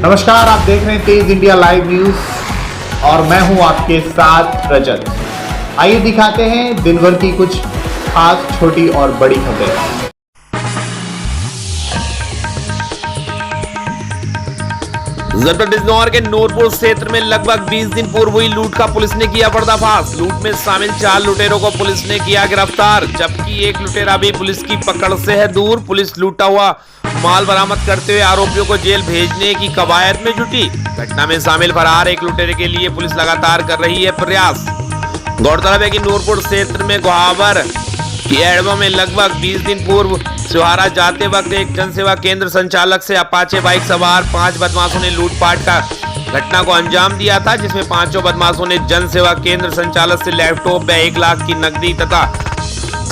नमस्कार, आप देख रहे हैं तेज इंडिया लाइव न्यूज और मैं हूं आपके साथ रजत। आइए दिखाते हैं दिन भर की कुछ खास छोटी और बड़ी खबरें। जनपद बिजनौर के नूरपुर क्षेत्र में लगभग 20 दिन पूर्व हुई लूट का पुलिस ने किया पर्दाफाश। लूट में शामिल 4 लुटेरों को पुलिस ने किया गिरफ्तार, जबकि एक लुटेरा भी पुलिस की पकड़ से है दूर। पुलिस लूटा हुआ माल बरामद करते हुए आरोपियों को जेल भेजने की कवायद में जुटी। घटना में शामिल फरार एक लुटेरे के लिए पुलिस लगातार कर रही है प्रयास। गौरतलब है कि नूरपुर क्षेत्र में गुहावर की एडवा में लगभग 20 दिन पूर्व सुहारा जाते वक्त एक जनसेवा केंद्र संचालक से अपाचे बाइक सवार 5 बदमाशों ने लूटपाट का घटना को अंजाम दिया था, जिसमें 5 बदमाशों ने जनसेवा केंद्र संचालक से लैपटॉप व 1 लाख की नकदी तथा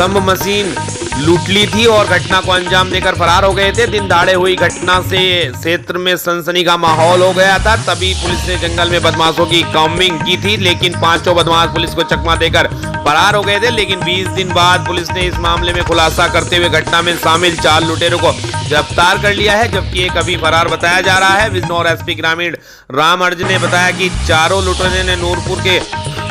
थंब मशीन लूट ली थी और घटना को अंजाम देकर फरार हो गए थे। दिन दहाड़े हुई घटना से क्षेत्र में सनसनी का माहौल हो गया था। तभी पुलिस ने जंगल में बदमाशों की कॉम्बिंग की थी, लेकिन 5 बदमाश पुलिस को चकमा देकर फरार हो गए थे। लेकिन 20 दिन बाद पुलिस ने इस मामले में खुलासा करते हुए घटना में शामिल 4 लुटेरों को गिरफ्तार कर लिया है, जबकि एक अभी फरार बताया जा रहा है। बिजनौर एसपी ग्रामीण राम अर्ज ने बताया कि चारों लुटेरे ने नूरपुर के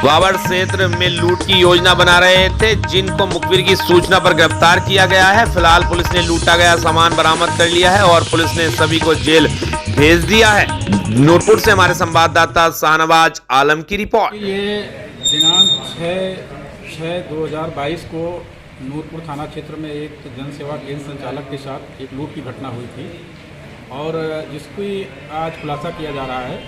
वावर क्षेत्र में लूट की योजना बना रहे थे, जिनको मुखबिर की सूचना पर गिरफ्तार किया गया है। फिलहाल पुलिस ने लूटा गया सामान बरामद कर लिया है और पुलिस ने सभी को जेल भेज दिया है। नूरपुर से हमारे संवाददाता शाहनवाज आलम की रिपोर्ट। ये दिनांक 6/6/2022 को नूरपुर थाना क्षेत्र में एक जनसेवा केंद्र संचालक के साथ एक लूट की घटना हुई थी और जिसकी आज खुलासा किया जा रहा है।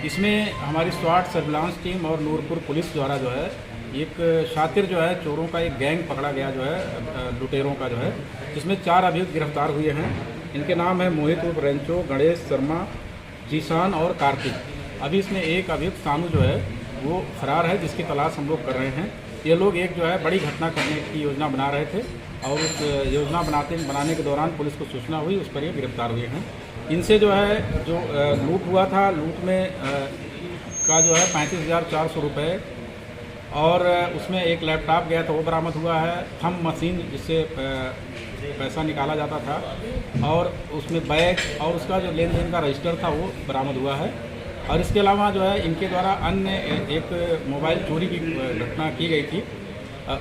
इसमें हमारी स्वाट सर्विलांस टीम और नूरपुर पुलिस द्वारा जो है एक शातिर जो है चोरों का एक गैंग पकड़ा गया जो है लुटेरों का जो है, जिसमें 4 अभियुक्त गिरफ्तार हुए हैं। इनके नाम है मोहित उर्फ रेंचो, गणेश शर्मा, जीशान और कार्तिक। अभी इसमें एक अभियुक्त सानू जो है वो फरार है, जिसकी तलाश हम लोग कर रहे हैं। ये लोग एक जो है बड़ी घटना करने की योजना बना रहे थे और उस योजना बनाने के दौरान पुलिस को सूचना हुई, उस पर ये गिरफ्तार हुए हैं। इनसे जो है जो लूट हुआ था, लूट में का जो है 35,400 रुपये और उसमें एक लैपटॉप गया था वो बरामद हुआ है। थंब मशीन जिससे पैसा निकाला जाता था और उसमें बैग और उसका जो लेन देन का रजिस्टर था वो बरामद हुआ है। और इसके अलावा जो है इनके द्वारा अन्य एक मोबाइल चोरी की घटना की गई थी,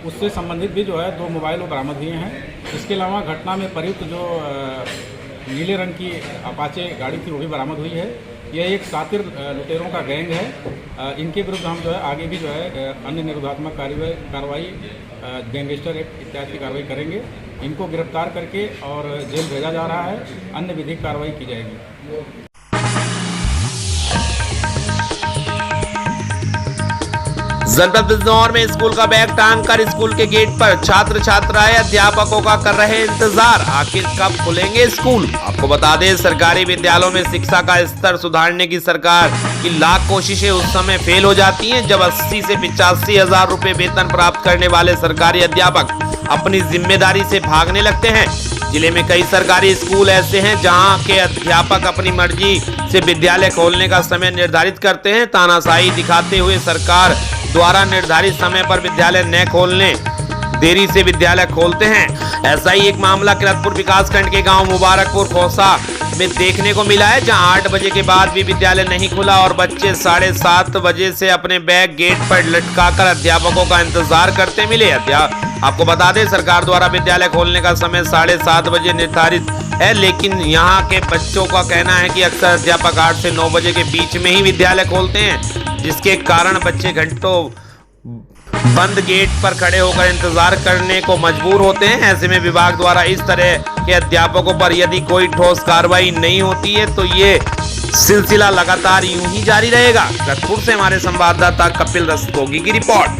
उससे संबंधित भी जो है 2 मोबाइल वो बरामद हुए हैं। इसके अलावा घटना में प्रयुक्त जो नीले रंग की अपाचे गाड़ी थी वो भी बरामद हुई है। यह एक शातिर लुटेरों का गैंग है। इनके विरुद्ध हम जो है आगे भी जो है अन्य निरोधात्मक कार्रवाई गैंगस्टर एक्ट इत्यादि की कार्रवाई करेंगे। इनको गिरफ्तार करके और जेल भेजा जा रहा है, अन्य विधिक कार्रवाई की जाएगी। जनपद बिजनौर में स्कूल का बैग टांग कर स्कूल के गेट पर छात्र छात्राएं अध्यापकों का कर रहे इंतजार, आखिर कब खुलेंगे स्कूल। आपको बता दें, सरकारी विद्यालयों में शिक्षा का स्तर सुधारने की सरकार की लाख कोशिशें उस समय फेल हो जाती हैं जब 80 से 85 हजार रुपए वेतन प्राप्त करने वाले सरकारी अध्यापक अपनी जिम्मेदारी से भागने लगते हैं। जिले में कई सरकारी स्कूल ऐसे हैं जहां के अध्यापक अपनी मर्जी से विद्यालय खोलने का समय निर्धारित करते हैं। तानाशाही दिखाते हुए सरकार द्वारा निर्धारित समय पर विद्यालय न खोलने देरी से विद्यालय खोलते हैं। ऐसा ही एक मामला किरतपुर विकासखंड के गांव मुबारकपुर खोसा में देखने को मिला है, जहां 8 बजे के बाद भी विद्यालय नहीं खुला और बच्चे 7:30 बजे से अपने बैग गेट पर लटकाकर अध्यापकों का इंतजार करते मिले। आपको बता दें, सरकार द्वारा विद्यालय खोलने का समय 7:30 बजे निर्धारित है, लेकिन यहाँ के बच्चों का कहना है कि अक्सर अध्यापक 8 से 9 बजे के बीच में ही विद्यालय खोलते हैं, जिसके कारण बच्चे घंटों बंद गेट पर खड़े होकर इंतजार करने को मजबूर होते हैं। ऐसे में विभाग द्वारा इस तरह के अध्यापकों पर यदि कोई ठोस कार्रवाई नहीं होती है तो ये सिलसिला लगातार यूं ही जारी रहेगा। किरतपुर से हमारे संवाददाता कपिल रस्तोगी की रिपोर्ट।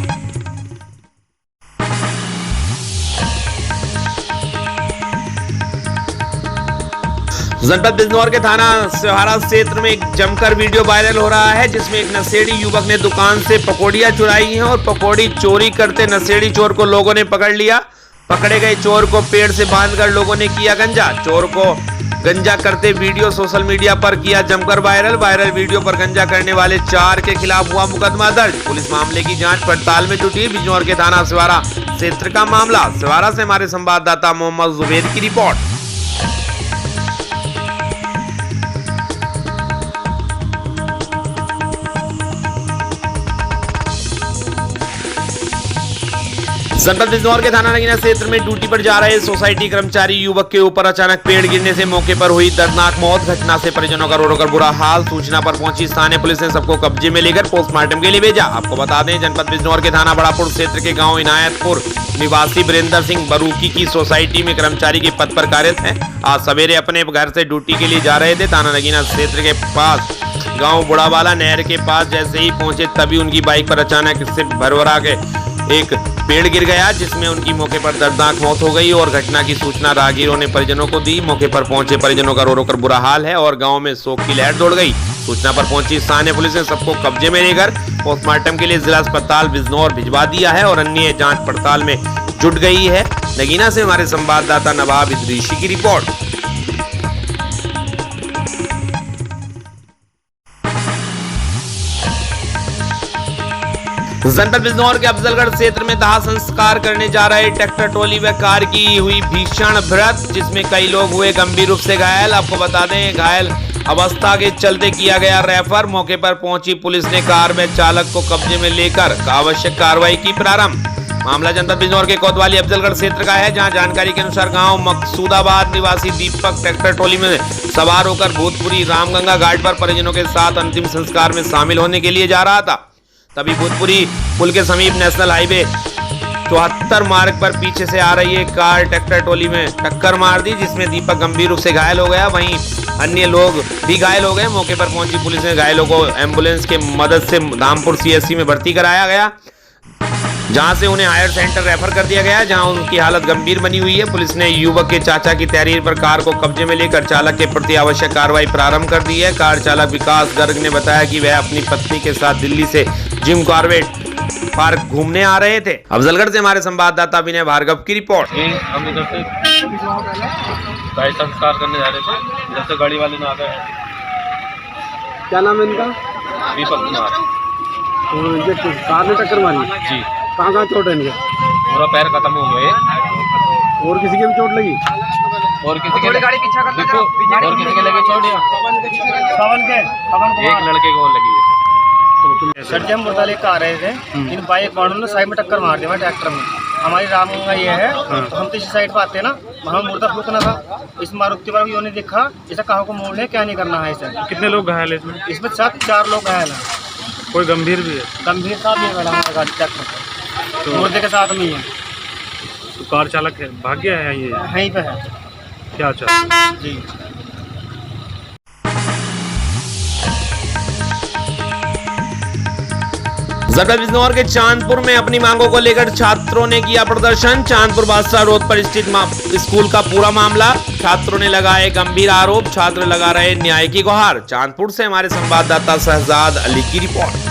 जनपद बिजनौर के थाना सुहारा क्षेत्र में एक जमकर वीडियो वायरल हो रहा है, जिसमें एक नशेड़ी युवक ने दुकान से पकौड़ियां चुराई हैं और पकौड़ी चोरी करते नशेड़ी चोर को लोगों ने पकड़ लिया। पकड़े गए चोर को पेड़ से बांधकर लोगों ने किया गंजा। चोर को गंजा करते वीडियो सोशल मीडिया पर किया जमकर वायरल वीडियो पर गंजा करने वाले 4 के खिलाफ हुआ मुकदमा दर्ज। पुलिस मामले की जांच पड़ताल में जुटी। बिजनौर के थाना सुहारा क्षेत्र का मामला। सुहारा से हमारे संवाददाता मोहम्मद जुबैर की रिपोर्ट। जनपद बिजनौर के थाना नगीना क्षेत्र में ड्यूटी पर जा रहे सोसाइटी कर्मचारी युवक के ऊपर अचानक पेड़ गिरने से मौके पर हुई दर्दनाक मौत। घटना से परिजनों का रो रो कर बुरा हाल। सूचना पर पहुंची स्थानीय पुलिस ने सबको कब्जे में लेकर पोस्टमार्टम के लिए भेजा। आपको बता दें, जनपद बिजनौर के थाना बड़ापुर क्षेत्र के गाँव इनायतपुर निवासी वीरेंद्र सिंह बरूकी की सोसाइटी में कर्मचारी के पद पर कार्यरत है। आज सवेरे अपने घर से ड्यूटी के लिए जा रहे थे। थाना नगीना क्षेत्र के पास गाँव बुढ़ावाला नहर के पास जैसे ही पहुंचे तभी उनकी बाइक पर अचानक से भरभरा के एक पेड़ गिर गया, जिसमें उनकी मौके पर दर्दनाक मौत हो गई और घटना की सूचना राहगीरों ने परिजनों को दी। मौके पर पहुंचे परिजनों का रो रो कर बुरा हाल है और गांव में शोक की लहर दौड़ गई। सूचना पर पहुंची स्थानीय पुलिस ने सबको कब्जे में लेकर पोस्टमार्टम के लिए जिला अस्पताल बिजनौर भिजवा दिया है और अन्य जांच पड़ताल में जुट गई है। नगीना से हमारे संवाददाता नवाब इदरीसी की रिपोर्ट। जनपद बिजनौर के अफजलगढ़ क्षेत्र में दाह संस्कार करने जा रहे ट्रैक्टर ट्रॉली व कार की हुई भीषण भिड़ंत, जिसमें कई लोग हुए गंभीर रूप से घायल। आपको बता दें, घायल अवस्था के चलते किया गया रेफर। मौके पर पहुंची पुलिस ने कार व चालक को कब्जे में लेकर आवश्यक कार्रवाई की प्रारंभ। मामला जनपद बिजनौर के कोतवाली अफजलगढ़ क्षेत्र का है, जहां जानकारी के अनुसार गांव मकसूदाबाद निवासी दीपक ट्रैक्टर ट्रॉली में सवार होकर भूतपुरी रामगंगा घाट पर परिजनों के साथ अंतिम संस्कार में शामिल होने के लिए जा रहा था। तभी भूतपुरी पुल के समीप नेशनल हाईवे 74 मार्ग पर पीछे से आ रही एक कार ट्रैक्टर ट्रॉली में टक्कर मार दी, जिसमें दीपक गंभीर रूप से घायल हो गया। वहीं अन्य लोग भी घायल हो गए। मौके पर पहुंची पुलिस ने घायलों को एम्बुलेंस के मदद से धामपुर CSC में भर्ती कराया गया, जहां से उन्हें हायर सेंटर रेफर कर दिया गया, जहां उनकी हालत गंभीर बनी हुई है। पुलिस ने युवक के चाचा की तहरीर पर कार को कब्जे में लेकर चालक के प्रति आवश्यक कार्रवाई प्रारंभ कर दी है। कार चालक विकास गर्ग ने बताया कि वह अपनी पत्नी के साथ दिल्ली से जिम कॉर्बेट पार्क घूमने आ रहे थे। अफजलगढ़ से हमारे संवाददाता विनय भार्गव की रिपोर्ट। हम इधर से गाड़ी संस्कार करने जा रहे थे, इधर से गाड़ी वाले ने आ गए। क्या नाम है इनका? दीपक कुमार। कार ने टक्कर मारी जी। कहाँ चोट है इनके? पूरा पैर खत्म हो गए। और किसी के भी चोट लगी? और किसी के गाड़ी पीछा कर देखो, और किसी के लगे चोट एक लड़के को लगी है। सर जी हम मुर्दा लेकर आ रहे थे, इन बाइक वालों ने साइड में टक्कर मार दिया ट्रैक्टर में। हमारी रामगंगा ये है, तो हम तो इसी साइड पर आते हैं ना, वहाँ मुर्दा फूकना था। इस मारुति वाले को ने देखा इसे कहाँ को मोड़ है, क्या नहीं करना है इसे। कितने लोग घायल है इसमें? इसमें 4 लोग घायल हैं। कोई गंभीर भी है? गंभीर साहब नहीं है हमारा गाड़ी ट्रैक्टर तो मुर्दे के साथ में ही है। तो कार चालक है भाग गया है ये यहीं पे है। क्या अच्छा जी। जनपद बिजनौर के चांदपुर में अपनी मांगों को लेकर छात्रों ने किया प्रदर्शन। चांदपुर बादशाह रोड पर स्थित स्कूल का पूरा मामला, छात्रों ने लगाए गंभीर आरोप, छात्र लगा रहे न्याय की गुहार। चांदपुर से हमारे संवाददाता शहजाद अली की रिपोर्ट।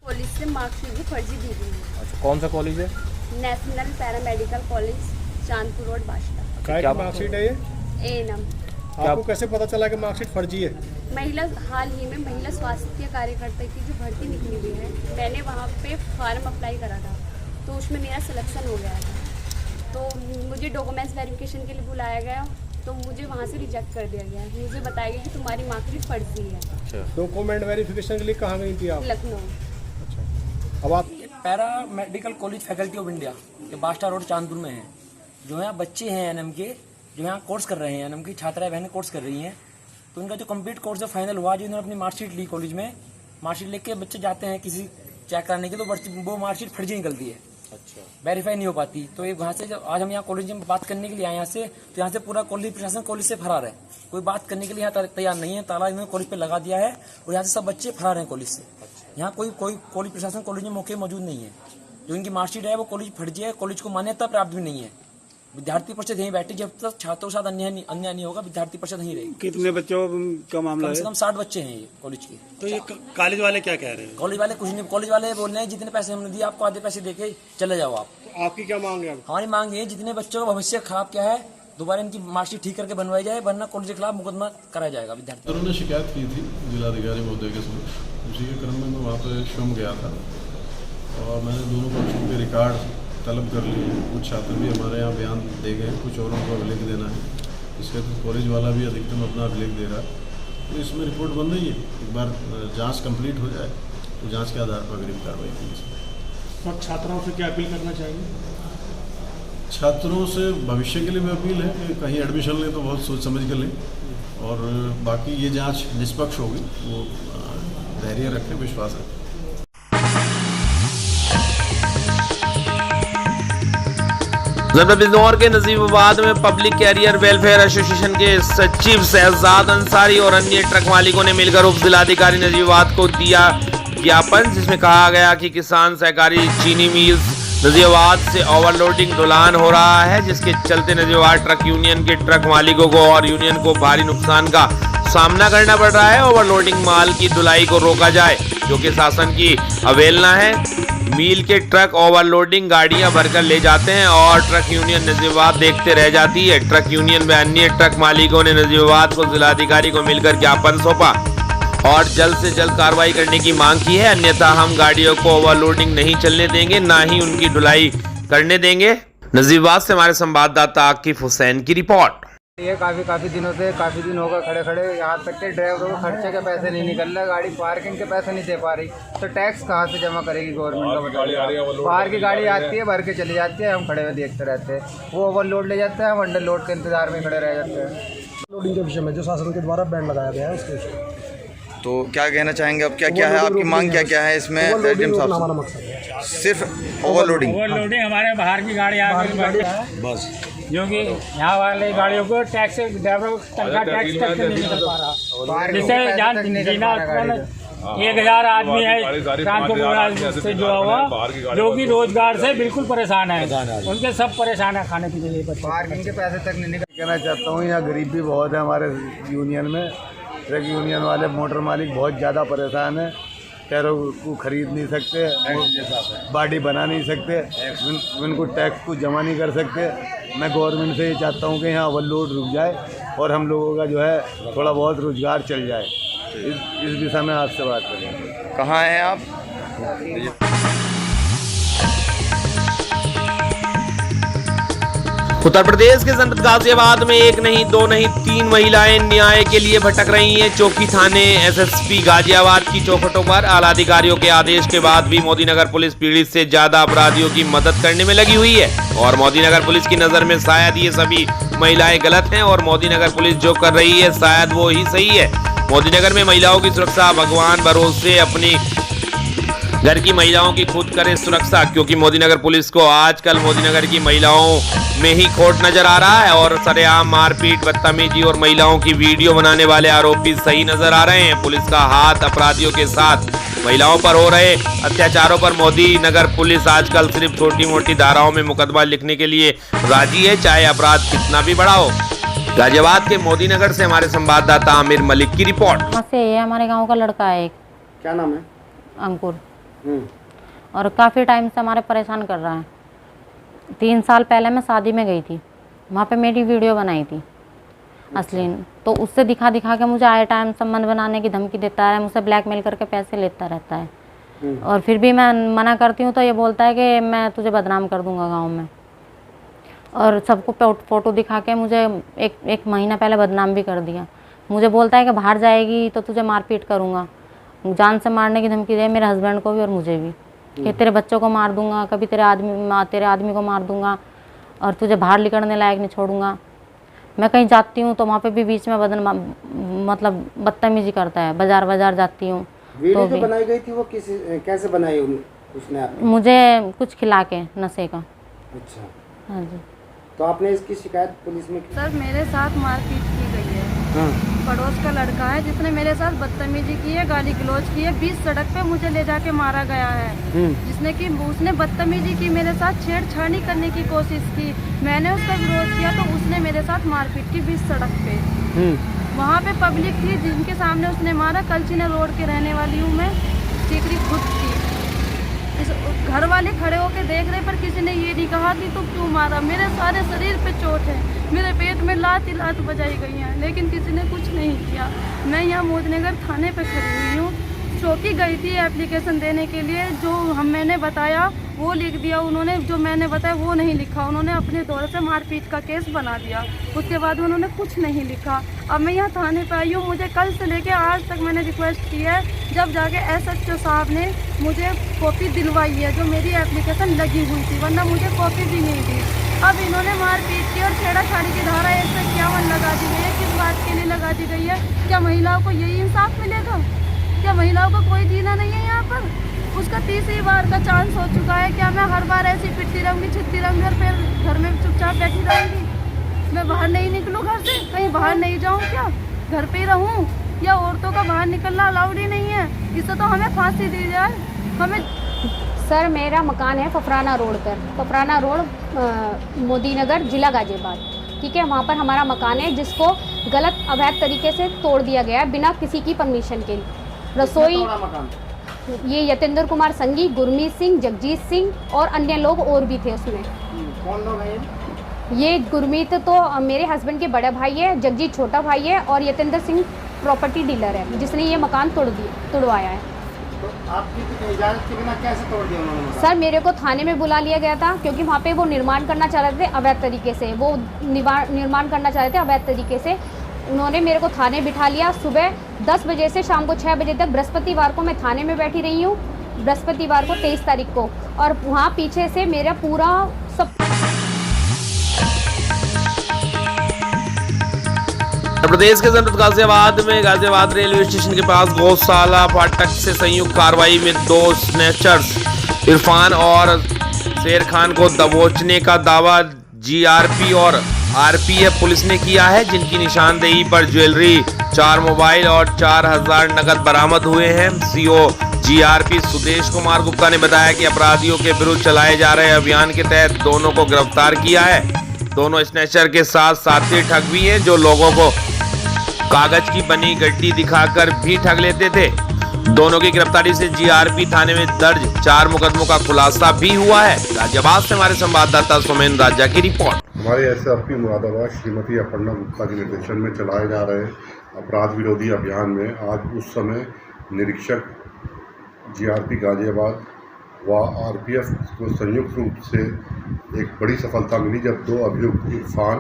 पुलिस से मार्कशीट भी फर्जी दी गई है। अच्छा, कौन सा कॉलेज है? National paramedical college Chandpur road बाशा। क्या मार्कशीट है ये? एएनएम। आपको कैसे पता चला कि मार्कशीट फर्जी है? महिला हाल ही में महिला स्वास्थ्य कार्यकर्ता की जो भर्ती निकली हुई है, मैंने वहाँ पे फॉर्म अप्लाई करा था, तो उसमें मेरा सिलेक्शन हो गया था। तो मुझे डॉक्यूमेंट्स वेरिफिकेशन के लिए बुलाया गया, तो मुझे वहाँ से रिजेक्ट कर दिया गया। मुझे बताया गया कि तुम्हारी मार्कशीट फर्जी है। डॉक्यूमेंट वेरिफिकेशन के लिए कहाँ गई थी आप? लखनऊ। अब आप para medical college faculty of India के बास्टा रोड चांदपुर में है। जो यहाँ बच्चे हैं एनएम के, जो यहाँ कोर्स कर रहे हैं, एनएम की छात्राएं बहनें कोर्स कर रही हैं, तो उनका जो कंप्लीट कोर्स जो फाइनल हुआ, जो इन्होंने अपनी मार्कशीट ली कॉलेज में, मार्कशीट लेके बच्चे जाते हैं किसी चेक कराने के, तो वो मार्कशीट फर्जी निकलती है। अच्छा, वेरीफाई नहीं हो पाती। तो एक वहाँ से जब आज हम यहाँ कॉलेज में बात करने के लिए आए यहाँ से, तो यहाँ से पूरा कॉलेज प्रशासन कॉलेज से फरार है। कोई बात करने के लिए यहाँ तैयार नहीं है। ताला इन्होंने कॉलेज पे लगा दिया है और यहाँ से सब बच्चे फरार हैं कॉलेज से। यहाँ कोई कॉलेज प्रशासन कॉलेज में मौके मौजूद नहीं है। जो इनकी मार्कशीट है वो कॉलेज फर्जी है, कॉलेज को मान्यता प्राप्त भी नहीं है। विद्यार्थी परिषद यहीं बैठी, जब तक छात्रों के साथ अन्याय नहीं होगा विद्यार्थी परिषद नहीं रहेगी। कितने बच्चों का मामला है? कम से कम 60 बच्चे हैं ये कॉलेज के। तो ये कॉलेज वाले क्या कह रहे हैं? कॉलेज वाले कुछ नहीं, कॉलेज वाले बोल रहे हैं जितने पैसे हमने दिए आपको आधे पैसे देके चले जाओ आप। तो आपकी क्या मांग है? हमारी मांग है जितने बच्चों का भविष्य खराब क्या है, दोबारा इनकी मार्कशीट ठीक करके बनवाई जाए, वरना कॉलेज के खिलाफ मुकदमा कराया जाएगा। विद्यार्थी ने शिकायत की थी जिलाधिकारी महोदय के समक्ष, उसी के क्रम में मैं वहाँ पर श्रम गया था और मैंने दोनों पक्षों के रिकॉर्ड तलब कर लिए हैं। कुछ छात्र भी हमारे यहाँ बयान दे गए हैं, कुछ औरों को अभिलेख देना है। इसके तो कॉलेज वाला भी अधिकतम अपना अभिलेख दे रहा है। तो इसमें रिपोर्ट बन रही है। एक बार जांच कंप्लीट हो जाए तो जांच के आधार पर अग्रिम कार्रवाई की इसमें। तो छात्राओं से क्या अपील करना चाहेंगे? छात्रों से भविष्य के लिए भी अपील है कि कहीं एडमिशन लें तो बहुत सोच समझ कर लें, और बाकी ये जांच निष्पक्ष होगी, वो धैर्य रखें, विश्वास रखें। जनपद बिजनौर के नजीबाबाद में पब्लिक कैरियर वेलफेयर एसोसिएशन के सचिव शहजाद अंसारी और अन्य ट्रक मालिकों ने मिलकर उप जिलाधिकारी नजीबाबाद को दिया ज्ञापन, जिसमें कहा गया कि किसान सहकारी चीनी मिल्स नजीबाबाद से ओवरलोडिंग ढुलान हो रहा है, जिसके चलते नजीबाबाद ट्रक यूनियन के ट्रक मालिकों को और यूनियन को भारी नुकसान का सामना करना पड़ रहा है। ओवरलोडिंग माल की ढुलाई को रोका जाए, जो कि शासन की अवहेलना है। मील के ट्रक ओवरलोडिंग गाड़ियां भरकर ले जाते हैं और ट्रक यूनियन नजीबाबाद देखते रह जाती है। ट्रक यूनियन व अन्य ट्रक मालिकों ने नजीबाबाद को जिलाधिकारी को मिलकर ज्ञापन सौंपा और जल्द से जल्द कार्रवाई करने की मांग की है, अन्यथा हम गाड़ियों को ओवरलोडिंग नहीं चलने देंगे, ना ही उनकी ढुलाई करने देंगे। नजीबाबाद से हमारे संवाददाता आकिफ हुसैन की रिपोर्ट। ये काफ़ी दिनों से काफ़ी दिन हो गए खड़े, यहाँ तक के ड्राइवरों को खर्चे के पैसे नहीं निकल रहे, गाड़ी पार्किंग के पैसे नहीं दे पा रही, तो टैक्स कहाँ से जमा करेगी गवर्नमेंट का बताइए। बाहर की गाड़ी आती है, भर के चली जाती है, हम खड़े हुए देखते रहते हैं, वो ओवरलोड ले जाते हैं, हम अंडर लोड के इंतजार में खड़े रह जाते हैं। लोडिंग के विषय में जो शासन के द्वारा बैन लगाया गया है उसके विषय तो क्या कहना चाहेंगे? अब क्या है आपकी मांग, क्या है इसमें? हमारा मकसद है सिर्फ ओवरलोडिंग हमारे बाहर की गाड़ी बस, जो कि यहाँ वाले गाड़ियों को टैक्स ड्राइवर को तनख्वाह टैक्स तक नहीं निकल पा रहा, जिससे जान जीना 1000 आदमी है ट्रांसपोर्ट से जुड़ा हुआ, जो कि रोजगार से बिल्कुल परेशान है, उनके सब परेशान है, खाने पीने के पार्किंग के पैसे तक नहीं निकल। कहना चाहता हूँ यहाँ गरीबी बहुत है हमारे यूनियन में, ट्रक यूनियन वाले मोटर मालिक बहुत ज़्यादा परेशान है, टायरों को खरीद नहीं सकते, बॉडी बना नहीं सकते, उनको टैक्स को जमा नहीं कर सकते। मैं गवर्नमेंट से ये चाहता हूँ कि यहाँ ओवरलोड रुक जाए और हम लोगों का जो है थोड़ा बहुत रोजगार चल जाए। इस दिशा में आपसे बात करें। कहाँ हैं आप? उत्तर प्रदेश के जनपद गाजियाबाद में एक नहीं, दो नहीं, 3 महिलाएं न्याय के लिए भटक रही हैं। चौकी थाने एसएसपी गाजियाबाद की चौखटों पर आला अधिकारियों के आदेश के बाद भी मोदीनगर पुलिस पीड़ित से ज्यादा अपराधियों की मदद करने में लगी हुई है, और मोदीनगर पुलिस की नजर में शायद ये सभी महिलाएं गलत हैं और मोदीनगर पुलिस जो कर रही है शायद वो ही सही है। मोदीनगर में महिलाओं की सुरक्षा भगवान भरोसे अपनी घर की महिलाओं की खुद करे सुरक्षा, क्योंकि मोदीनगर पुलिस को आजकल मोदीनगर की महिलाओं में ही खोट नजर आ रहा है और सरेआम मारपीट, बदतमीजी और महिलाओं की वीडियो बनाने वाले आरोपी सही नजर आ रहे हैं। पुलिस का हाथ अपराधियों के साथ महिलाओं पर हो रहे अत्याचारों पर मोदीनगर पुलिस आजकल सिर्फ छोटी मोटी धाराओं में मुकदमा लिखने के लिए राजी है, चाहे अपराध कितना भी बड़ा हो। गाजियाबाद के मोदीनगर से हमारे संवाददाता आमिर मलिक की रिपोर्ट। ये हमारे गाँव का लड़का है एक, क्या नाम है? अंकुर, और काफ़ी टाइम से हमारे परेशान कर रहा है। 3 साल पहले मैं शादी में गई थी, वहाँ पे मेरी वीडियो बनाई थी अश्लील, तो उससे दिखा के मुझे आए टाइम संबंध बनाने की धमकी देता है, मुझसे ब्लैकमेल करके पैसे लेता रहता है, और फिर भी मैं मना करती हूँ तो ये बोलता है कि मैं तुझे बदनाम कर दूँगा गाँव में, और सबको फ़ोटो दिखा के मुझे एक महीना पहले बदनाम भी कर दिया। मुझे बोलता है कि बाहर जाएगी तो तुझे मारपीट करूँगा, जान से मारने की धमकी दे मेरे हस्बैंड को भी और मुझे भी, कि तेरे बच्चों को मार दूंगा, कभी तेरे आदमी को मार दूंगा और तुझे बाहर निकलने लायक नहीं छोड़ूंगा। मैं कहीं जाती हूँ तो वहाँ पे भी बीच में मतलब बदतमीजी करता है। बाजार जाती हूँ तो भी। बनाई गई थी वो कैसे बनाई उसने? मुझे कुछ खिला के नशे का। अच्छा, हाँ जी। तो आपने इसकी शिकायत पुलिस में की? सर मेरे साथ मारपीट की गई है। पड़ोस का लड़का है जिसने मेरे साथ बदतमीजी की है, गाली गलौज की है, 20 सड़क पे मुझे ले जाके मारा गया है, जिसने कि उसने बदतमीजी की, मेरे साथ छेड़छाड़ी करने की कोशिश की। मैंने उसका विरोध किया तो उसने मेरे साथ मारपीट की 20 सड़क पे। वहाँ पे पब्लिक थी जिनके सामने उसने मारा। कलचीना रोड के रहने वाली हूँ मैं, सीकरी खुद की। घर वाले खड़े होकर देख रहे पर किसी ने ये नहीं कहा कि तुम क्यों मारा। मेरे सारे शरीर पे चोट है, मेरे पेट में लात बजाई गई है, लेकिन किसी ने कुछ नहीं किया। मैं यहाँ मोदीनगर थाने पे खड़ी हुई हूँ। चौकी गई थी एप्लीकेशन देने के लिए, जो मैंने बताया वो लिख दिया उन्होंने, जो मैंने बताया वो नहीं लिखा। उन्होंने अपने तौर से मारपीट का केस बना दिया, उसके बाद उन्होंने कुछ नहीं लिखा। अब मैं यहाँ थाने पे आई हूँ, मुझे कल से लेके आज तक मैंने रिक्वेस्ट की है, जब जाके SHO साहब ने मुझे कॉपी दिलवाई है जो मेरी एप्लीकेशन लगी हुई थी, वरना मुझे कॉपी भी नहीं दी। अब इन्होंने मारपीट की और छेड़ाछाड़ी की धारा 151 लगा दी गई है। किस बात के लिए लगा दी गई है? क्या महिलाओं को यही इंसाफ मिलेगा? क्या महिलाओं का कोई जीना नहीं है यहाँ पर? उसका तीसरी बार का चांस हो चुका है। क्या मैं हर बार ऐसी पिटती रहूँगी, छिटती रहूँगी और फिर घर में चुपचाप बैठी रहूँगी? मैं बाहर नहीं निकलूँ घर से, कहीं बाहर नहीं जाऊँ क्या? घर पे ही रहूँ? या औरतों का बाहर निकलना अलाउड ही नहीं है? इससे तो हमें फांसी दी जाए। हमें सर, मेरा मकान है फफराना रोड पर, फफराना रोड मोदी नगर, जिला गाजियाबाद। ठीक है, वहाँ पर हमारा मकान है जिसको गलत अवैध तरीके से तोड़ दिया गया है बिना किसी की परमिशन के। रसोई ये यतेंद्र कुमार संगी, गुरमीत सिंह, जगजीत सिंह और अन्य लोग और भी थे उसमें। कौन लोग हैं ये गुरमीत तो मेरे हस्बैंड के बड़ा भाई है, जगजीत छोटा भाई है और यतेंद्र सिंह प्रॉपर्टी डीलर है जिसने ये मकान तोड़वाया है। तो आपकी इजाज़त के बिना कैसे तोड़ दिया उन्होंने? सर, मेरे को थाने में बुला लिया गया था क्योंकि वहाँ पे वो निर्माण करना चाह रहे थे अवैध तरीके से। वो निर्माण करना चाह रहे थे अवैध तरीके से। उन्होंने मेरे को थाने बिठा लिया। सुबह 10 बजे से शाम को 6 बजे तक बृहस्पतिवार को मैं थाने में बैठी रही हूँ, बृहस्पतिवार को 23 तारीख को। और वहाँ पीछे से मेरा पूरा सब उत्तर प्रदेश के जनपद गाजियाबाद में गाजियाबाद रेलवे स्टेशन के पास गौशाला फाटक से संयुक्त कार्रवाई में 2 स्नैचर्स इरफान और शेर खान को दबोचने का दावा GRP और RPF पुलिस ने किया है, जिनकी निशानदेही पर ज्वेलरी, 4 मोबाइल और 4000 नकद बरामद हुए हैं। CO GRP सुदेश कुमार गुप्ता ने बताया कि अपराधियों के विरुद्ध चलाए जा रहे अभियान के तहत दोनों को गिरफ्तार किया है। दोनों स्नैचर के साथ साथी ठग भी हैं जो लोगों को कागज की बनी गड्डी दिखाकर भी ठग लेते थे। दोनों की गिरफ्तारी से GRP थाने में दर्ज 4 मुकदमों का खुलासा भी हुआ है। गाजियाबाद से हमारे संवाददाता सोमेन राजा की रिपोर्ट। हमारे SRP मुरादाबाद श्रीमती अपर्णा गुप्ता के निर्देशन में चलाए जा रहे अपराध विरोधी अभियान में आज उस समय निरीक्षक GRP गाजियाबाद व RPF को संयुक्त रूप से एक बड़ी सफलता मिली जब 2 अभियुक्त इरफान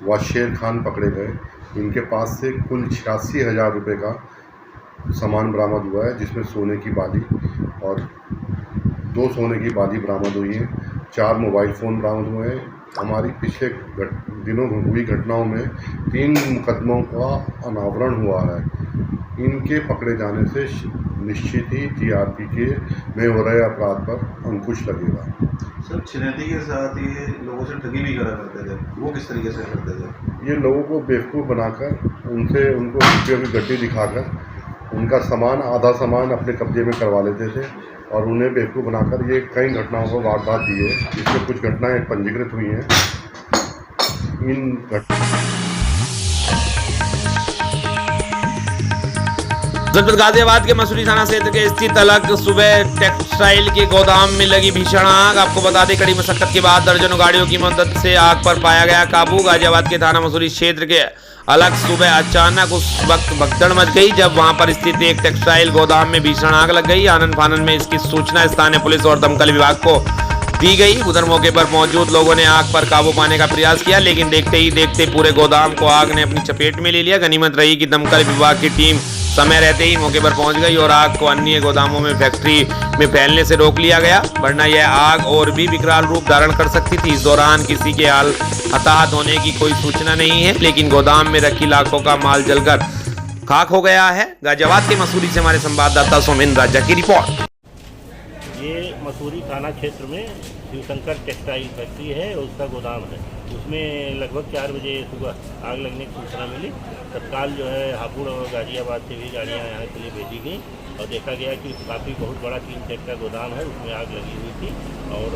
व शेर खान पकड़े गए। इनके पास से कुल 86,000 रुपये का सामान बरामद हुआ है, जिसमें सोने की बाली और 2 सोने की बाली बरामद हुई हैं। 4 मोबाइल फ़ोन बरामद हुए हैं। हमारी पिछले दिनों हुई घटनाओं में 3 मुकदमों का अनावरण हुआ है। इनके पकड़े जाने से निश्चित ही GRP के में हो रहे अपराध पर अंकुश लगेगा। सर, छिनैती के साथ ये लोगों से ठगी भी करा करते थे, वो किस तरीके से करते थे? ये लोगों को बेवकूफ़ बनाकर उनको रुपये की गड्डी दिखाकर उनका सामान, आधा सामान अपने कब्जे में करवा लेते थे और उन्हें बेवकूफ़ बनाकर ये कई घटनाओं को वारदात दी है। इसमें कुछ घटनाएं पंजीकृत हुई हैं। जनपद गाजियाबाद के मसूरी थाना क्षेत्र के स्थित अलग सुबह टेक्सटाइल के गोदाम में लगी भीषण आग। आपको बता दें, कड़ी मशक्कत के बाद दर्जनों गाड़ियों की मदद से आग पर पाया गया काबू। गाजियाबाद के थाना मसूरी क्षेत्र के अलग सुबह अचानक उस वक्त भगदड़ मच गई जब वहां पर स्थित एक टेक्सटाइल गोदाम में भीषण आग लग गई। आनन फानन में इसकी सूचना स्थानीय पुलिस और दमकल विभाग को दी गई। उधर मौके पर मौजूद लोगों ने आग पर काबू पाने का प्रयास किया, लेकिन देखते ही देखते पूरे गोदाम को आग ने अपनी चपेट में ले लिया। गनीमत रही कि दमकल विभाग की टीम समय रहते ही मौके पर पहुंच गई और आग को अन्य गोदामों में फैक्ट्री में फैलने से रोक लिया गया, वरना यह आग और भी विकराल रूप धारण कर सकती थी। इस दौरान किसी के हताहत होने की कोई सूचना नहीं है, लेकिन गोदाम में रखी लाखों का माल जलकर खाक हो गया है। गाजियाबाद के मसूरी से हमारे संवाददाता सोमेन राजा की रिपोर्ट। ये मसूरी थाना क्षेत्र में शिवशंकर टेक्सटाइल फैक्ट्री है, उसका गोदाम है। उसमें लगभग 4 बजे सुबह आग लगने की सूचना मिली। तत्काल जो है हापुड़ और गाजियाबाद से भी गाड़ियाँ यहाँ के लिए भेजी गई और देखा गया कि काफ़ी बहुत बड़ा 3 सेट का गोदाम है, उसमें आग लगी हुई थी और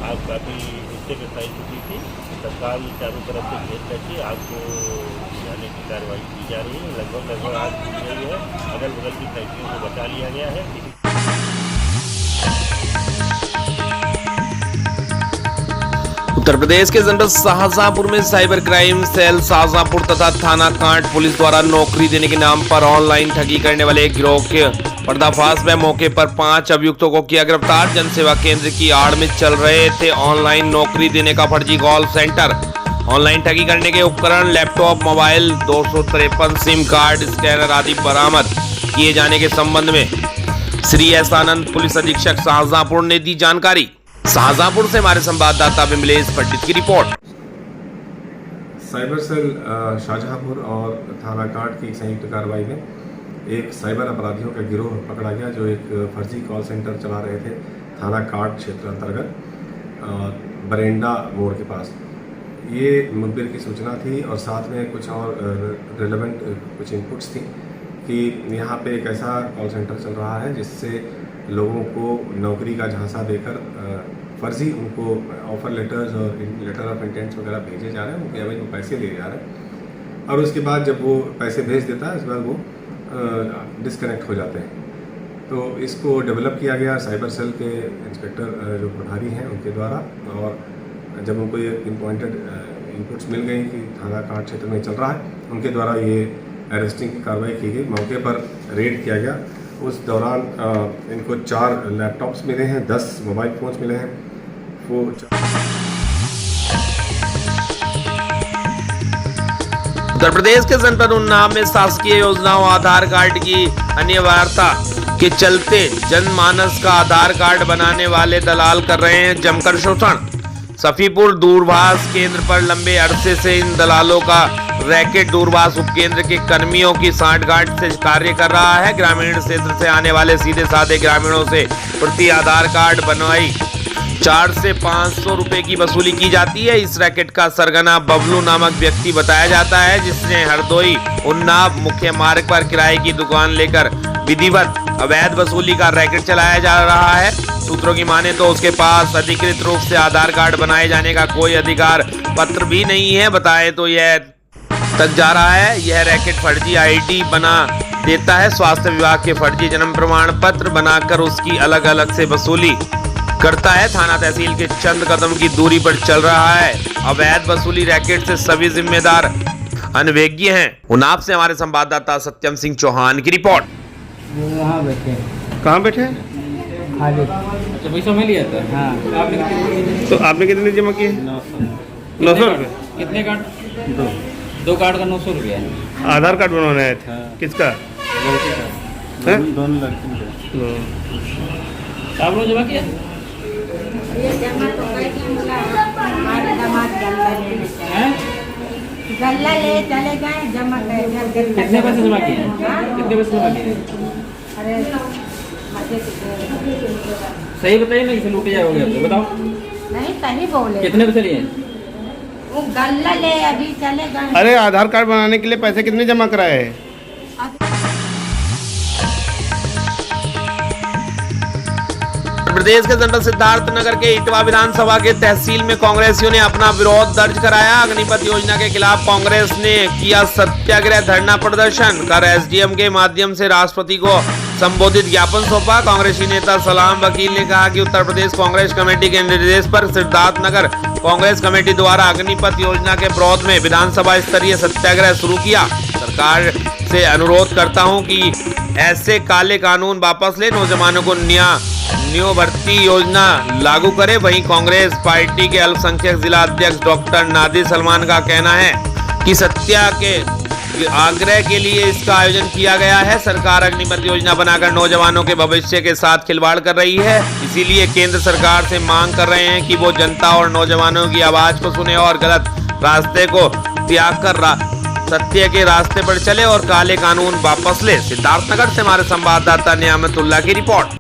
आग काफ़ी उससे फैल चुकी थी। तत्काल चारों तरफ से घेर करके आग को बुझाने की कार्रवाई की जा रही है। लगभग आग बुझ गई है। अगल बगल की फैक्ट्रियों को बचा लिया गया है। उत्तर प्रदेश के जनपद शाहजहांपुर में साइबर क्राइम सेल शाहजहांपुर तथा थाना कांट पुलिस द्वारा नौकरी देने के नाम पर ऑनलाइन ठगी करने वाले एक गिरोह पर्दाफाश में मौके पर 5 अभियुक्तों को किया गिरफ्तार। जनसेवा केंद्र की आड़ में चल रहे थे ऑनलाइन नौकरी देने का फर्जी कॉल सेंटर। ऑनलाइन ठगी करने के उपकरण, laptop, mobile, 253 SIM card, scanner आदि बरामद किए जाने के संबंध में श्री एस आनंद पुलिस अधीक्षक शाहजहांपुर ने दी जानकारी। शाहजहांपुर से हमारे संवाददाता विमलेश पंडित की रिपोर्ट। साइबर सेल शाहजहांपुर और थाना काट की संयुक्त कार्रवाई में एक साइबर अपराधियों का गिरोह पकड़ा गया, जो एक फर्जी कॉल सेंटर चला रहे थे थाना काट क्षेत्र अंतर्गत बरेंडा मोड़ के पास। ये मुखबिर की सूचना थी और साथ में कुछ और रेलेवेंट कुछ इनपुट्स थी कि यहाँ पे एक ऐसा कॉल सेंटर चल रहा है जिससे लोगों को नौकरी का झांसा देकर फर्जी उनको ऑफर लेटर्स और लेटर ऑफ इंटेंट्स वगैरह भेजे जा रहे हैं, उनके एवज में पैसे लिए जा रहे हैं और उसके बाद जब वो पैसे भेज देता है उसके बाद वो डिस्कनेक्ट हो जाते हैं। तो इसको डेवलप किया गया साइबर सेल के इंस्पेक्टर जो प्रभारी हैं उनके द्वारा, और जब उनको ये पिनपॉइंटेड इनपुट्स मिल गई कि थाना काट क्षेत्र में चल रहा है, उनके द्वारा ये अरेस्टिंग की कार्रवाई की गई। मौके पर रेड किया गया। उस दौरान इनको 4 लैपटॉप्स मिले हैं, 10 मोबाइल फ़ोन्स मिले हैं। वो उत्तर प्रदेश के जनपद उन्नाव में शासकीय योजनाओं आधार कार्ड की अनिवार्यता के चलते जनमानस का आधार कार्ड बनाने वाले दलाल कर रहे हैं जमकर शोषण। सफीपुर दूरभाष केंद्र पर लंबे अरसे से इन दलालों का रैकेट दूरभाष उपकेंद्र के कर्मियों की सांठगांठ से कार्य कर रहा है। ग्रामीण क्षेत्र से आने वाले सीधे साधे ग्रामीणों से प्रति आधार कार्ड बनवाई 4 से 500 रुपए की वसूली की जाती है। इस रैकेट का सरगना बबलू नामक व्यक्ति बताया जाता है, जिसने हरदोई उन्नाव मुख्य मार्ग पर किराए की दुकान लेकर विधिवत अवैध वसूली का रैकेट चलाया जा रहा है। सूत्रों की माने तो उसके पास अधिकृत रूप से आधार कार्ड बनाए जाने का कोई अधिकार पत्र भी नहीं है। बताए तो यह तक जा रहा है, यह रैकेट फर्जी आईडी बना देता है, स्वास्थ्य विभाग के फर्जी जन्म प्रमाण पत्र बनाकर उसकी अलग अलग से वसूली करता है। थाना तहसील के चंद कदम की दूरी पर चल रहा है अवैध वसूली रैकेट से सभी जिम्मेदार अनभिज्ञ हैं। उन्नाव से हमारे संवाददाता सत्यम सिंह चौहान की रिपोर्ट। यहाँ बैठे। कहाँ बैठे? खाली। अच्छा, पैसा मैं लिया था। हाँ। तो आपने कितने जमा किए? 900 रुपये। कितने कार्ड? 2 कार्ड का 900 रुपया। आधार कार्ड बनवाना है? किसका? दोनों लड़की आप लोग जमा किया? ये जमा तो हमारे दामाद गल्ला ले चले गए, जमा कर। कितने पैसे जमा किए? कितने पैसे जमा किए? अरे सही बताइए ना, इसे लूटे जाओगे आप, बताओ। नहीं सही बोले। कितने पैसे लिए? वो गल्ला ले अभी चले गए। अरे आधार कार्ड बनाने के लिए पैसे कितने जमा कराए हैं? प्रदेश के जनपद सिद्धार्थ नगर के इटवा विधानसभा के तहसील में कांग्रेसियों ने अपना विरोध दर्ज कराया। अग्निपथ योजना के खिलाफ कांग्रेस ने किया सत्याग्रह धरना प्रदर्शन कर एसडीएम के माध्यम से राष्ट्रपति को संबोधित ज्ञापन सौंपा। कांग्रेसी नेता सलाम वकील ने कहा कि उत्तर प्रदेश कांग्रेस कमेटी के निर्देश पर सिद्धार्थ नगर कांग्रेस कमेटी द्वारा अग्निपथ योजना के विरोध में विधानसभा स्तरीय सत्याग्रह शुरू किया। सरकार से अनुरोध करता हूं कि ऐसे काले कानून वापस ले, नौजवानों को न्यू भर्ती योजना लागू करे। वहीं कांग्रेस पार्टी के अल्पसंख्यक जिला अध्यक्ष डॉक्टर नादिर सलमान का कहना है कि सत्या के आग्रह के लिए इसका आयोजन किया गया है। सरकार अग्निपथ योजना बनाकर नौजवानों के भविष्य के साथ खिलवाड़ कर रही है, इसीलिए केंद्र सरकार से मांग कर रहे हैं कि वो जनता और नौजवानों की आवाज को सुने और गलत रास्ते को त्याग कर सत्य के रास्ते पर चले और काले कानून वापस ले। सिद्धार्थनगर से हमारे संवाददाता नियामतुल्लाह की रिपोर्ट।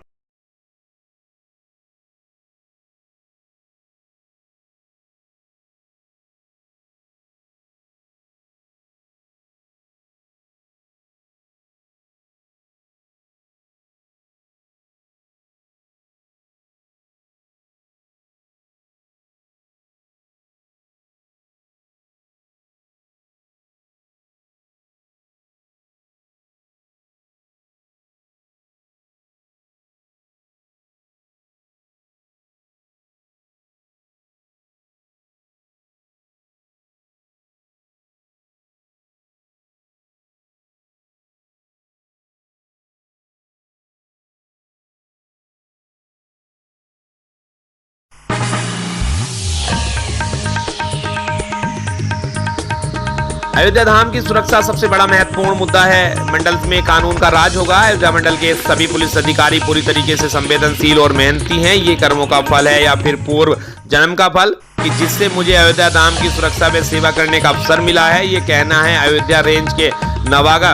अयोध्या धाम की सुरक्षा सबसे बड़ा महत्वपूर्ण मुद्दा है। मंडल में कानून का राज होगा। अयोध्या मंडल के सभी पुलिस अधिकारी पूरी तरीके से संवेदनशील और मेहनती हैं। ये कर्मों का फल है या फिर पूर्व जन्म का फल कि जिससे मुझे अयोध्या धाम की सुरक्षा में सेवा करने का अवसर मिला है। ये कहना है अयोध्या रेंज के नवागा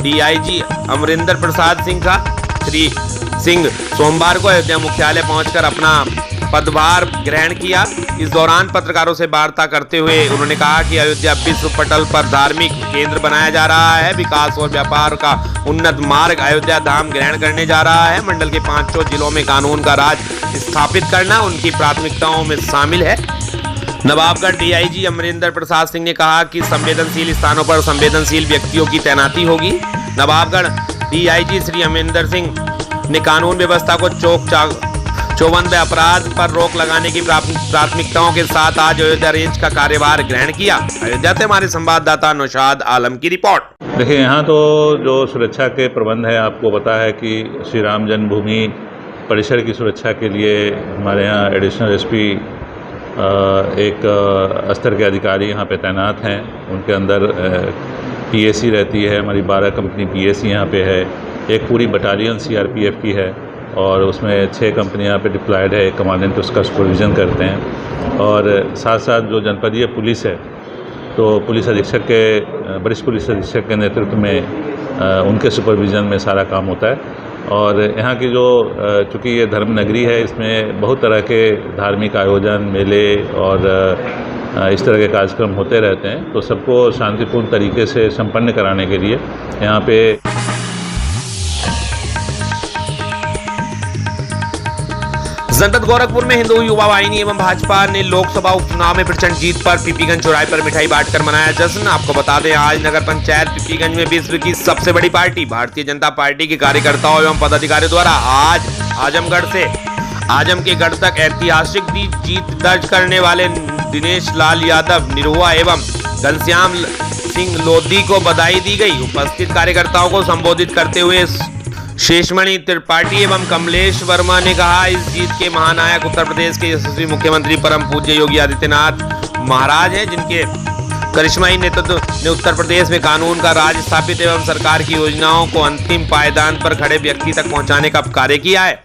DIG अमरिंदर प्रसाद सिंह का। श्री सिंह सोमवार को अयोध्या मुख्यालय पहुंचकर अपना पदभार ग्रहण किया। इस दौरान पत्रकारों से वार्ता करते हुए उन्होंने कहा कि अयोध्या विश्व पटल पर धार्मिक केंद्र बनाया जा रहा है। विकास और व्यापार का उन्नत मार्ग अयोध्या धाम ग्रहण करने जा रहा है। मंडल के 5 जिलों में कानून का राज स्थापित करना उनकी प्राथमिकताओं में शामिल है। नवाबगढ़ DIG अमरिंदर प्रसाद सिंह ने कहा कि संवेदनशील स्थानों पर संवेदनशील व्यक्तियों की तैनाती होगी। नवाबगढ़ DIG श्री अमरिंदर सिंह ने कानून व्यवस्था को चौबंद अपराध पर रोक लगाने की प्राथमिकताओं के साथ आज अयोध्या रेंज का कार्यभार ग्रहण किया। अयोध्या से हमारे संवाददाता नौशाद आलम की रिपोर्ट। देखिए, यहाँ तो जो सुरक्षा के प्रबंध है, आपको पता है कि श्री राम जन्मभूमि परिसर की सुरक्षा के लिए हमारे यहाँ एडिशनल SP एक स्तर के अधिकारी यहाँ पे तैनात हैं। उनके अंदर PAC रहती है, हमारी 12 कंपनी PAC यहाँ पे है। एक पूरी बटालियन CRPF की है और उसमें 6 कंपनी यहाँ पे डिप्लॉयड है। एक कमांडेंट उसका सुपरविज़न करते हैं और साथ साथ जो जनपदीय पुलिस है तो पुलिस अधीक्षक के वरिष्ठ पुलिस अधीक्षक के नेतृत्व में उनके सुपरविज़न में सारा काम होता है। और यहाँ की जो चूँकि ये धर्म नगरी है, इसमें बहुत तरह के धार्मिक आयोजन, मेले और इस तरह के कार्यक्रम होते रहते हैं। तो सबको शांतिपूर्ण तरीके से संपन्न कराने के लिए यहाँ पे जनपद गोरखपुर में हिंदू युवा वाहिनी एवं भाजपा ने लोकसभा उपचुनाव में प्रचंड जीत पर पीपीगंज चौराहे पर मिठाई बांटकर मनाया जश्न। आपको बता दें, आज नगर पंचायत पीपीगंज में विश्व की सबसे बड़ी पार्टी भारतीय जनता पार्टी के कार्यकर्ताओं एवं पदाधिकारियों द्वारा आज आजमगढ़ से आजम के गढ़ तक ऐतिहासिक जीत दर्ज करने वाले दिनेश लाल यादव निरहुआ एवं घनश्याम सिंह लोधी को बधाई दी गई। उपस्थित कार्यकर्ताओं को संबोधित करते हुए शेषमणि त्रिपाठी एवं कमलेश वर्मा ने कहा, इस जीत के महानायक उत्तर प्रदेश के यशस्वी मुख्यमंत्री परम पूज्य योगी आदित्यनाथ महाराज हैं, जिनके करिश्माई नेतृत्व ने उत्तर प्रदेश में कानून का राज स्थापित एवं सरकार की योजनाओं को अंतिम पायदान पर खड़े व्यक्ति तक पहुंचाने का कार्य किया है।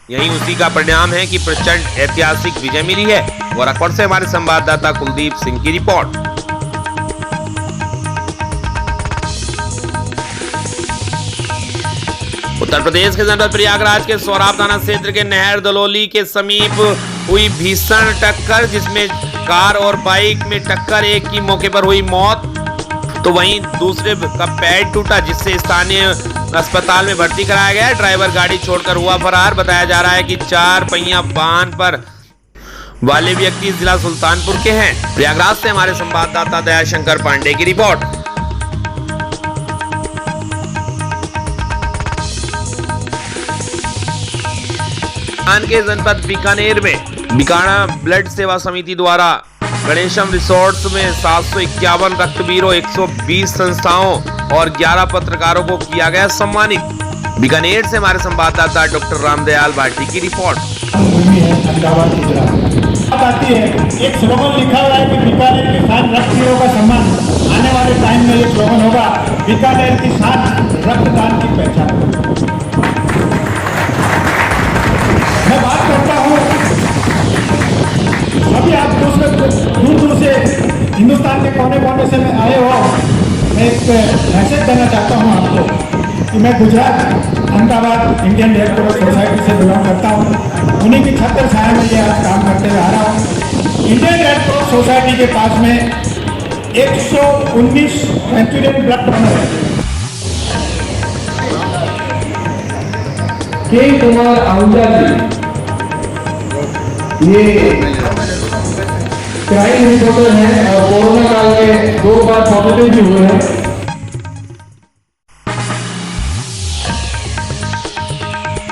यही उसी का परिणाम है कि प्रचंड ऐतिहासिक विजय मिली है। गोरखपुर से हमारे संवाददाता कुलदीप सिंह की रिपोर्ट। उत्तर प्रदेश के जनपद प्रयागराज के सौराब थाना क्षेत्र के नहर दलोली के समीप हुई भीषण टक्कर, जिसमें कार और बाइक में टक्कर, एक की मौके पर हुई मौत तो वहीं दूसरे का पैर टूटा, जिससे स्थानीय अस्पताल में भर्ती कराया गया। ड्राइवर गाड़ी छोड़कर हुआ फरार। बताया जा रहा है कि 4 पहिया वाहन पर वाले व्यक्ति जिला सुल्तानपुर के हैं। प्रयागराज से हमारे संवाददाता दयाशंकर पांडे की रिपोर्ट। के जनपद बीकानेर में बीकाना ब्लड सेवा समिति द्वारा गणेशम रिसोर्ट्स में 751 रक्तवीरों, 120 संस्थाओं और 11 पत्रकारों को किया गया सम्मानित। बीकानेर से हमारे संवाददाता डॉक्टर रामदयाल भाटी की रिपोर्ट। एक स्लोगन लिखा हुआ है कि बीकानेर की 7 रक्तवीरों का सम्मान। आने वाले टाइम में ये स्लोगन होगा, बीकानेर की 7 रक्तदान की पहचान। मैं बात करता हूँ, अभी आप दूर दूर से हिंदुस्तान के कोने कोने से आए हो। मैं एक मैसेज देना चाहता हूँ आपको कि मैं Gujarat Ahmedabad Indian red cross society से बिलोंग करता हूँ। उन्हीं की छत्र छाया में ये आज काम करते हुए आ रहा हूँ। इंडियन रेड क्रॉस सोसाइटी के पास में 119 सेंचुरियन ब्लड डोनर है। के कुमार आहूजा जी ये क्राइम रिपोर्टर हैं और कोरोना काल में 2 बार पॉजिटिव भी हुए हैं।